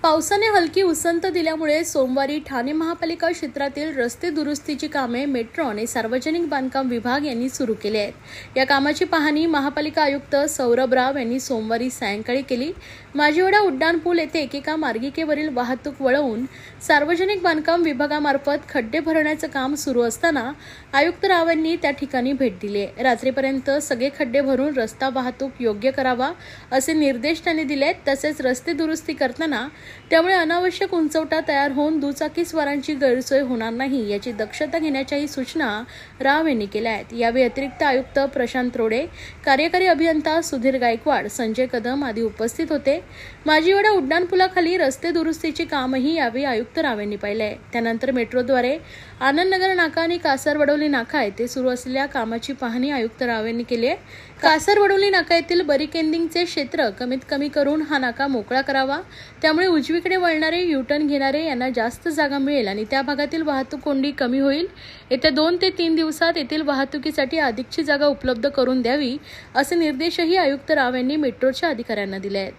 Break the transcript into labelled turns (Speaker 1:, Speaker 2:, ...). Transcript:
Speaker 1: पावसाने हलकी उसंत दिल्यामुळे सोमवारी ठाणे महापालिका क्षेत्रातील रस्ते दुरुस्तीची कामे मेट्रो आणि सार्वजनिक बांधकाम विभाग यांनी सुरू केली आहेत। या कामाची पाहणी महापालिका आयुक्त सौरभ राव यांनी सोमवारी सायंकाळी केली। माजिवडा उड्डाणपूल येथे एकेका मार्गिकेवरील वाहतूक वळवून सार्वजनिक बांधकाम विभागामार्फत खड्डे भरण्याचे काम सुरू असताना आयुक्त राव यांनी त्या ठिकाणी भेट दिली। रात्रीपर्यंत सगळे खड्डे भरून रस्ता वाहतूक योग्य करावा असे निर्देश त्यांनी दिलेत। तसेच रस्ते दुरुस्ती करताना त्यामुळे अनावश्यक उंचवटा तयार होऊन दुचाकीस्वारांची गैरसोय होणार नाही याची दक्षता घेण्याच्याही सूचना राव यांनी केल्या आहेत। यावेळी अतिरिक्त आयुक्त प्रशांत रोडे, कार्यकारी अभियंता सुधीर गायकवाड, संजय कदम आदी उपस्थित होते। माजिवडा उड्डाणपुलाखाली रस्ते दुरुस्तीचे कामही यावेळी आयुक्त राव यांनी पाहिले। त्यानंतर मेट्रोद्वारे आनंदनगर नाका आणि कासारवडोली नाका येथे सुरू असलेल्या कामाची पाहणी आयुक्त राव यांनी केली आहे। कासारवडोली नाका येथील बॅरिकेडिंगचे क्षेत्र कमीत कमी करून हा नाका मोकळा करावा, त्यामुळे उजवीकडे वळणारे यू-टर्न घेणारे यांना जास्त जागा मिळेल आणि त्या भागातील वाहतूक कोंडी कमी होईल। येत्या 2 ते 3 दिवसात येथील वाहतुकीसाठी अधिकची जागा उपलब्ध करून द्यावी असे निर्देशही आयुक्त राव यांनी मेट्रोच्या अधिकाऱ्यांना दिले आहेत।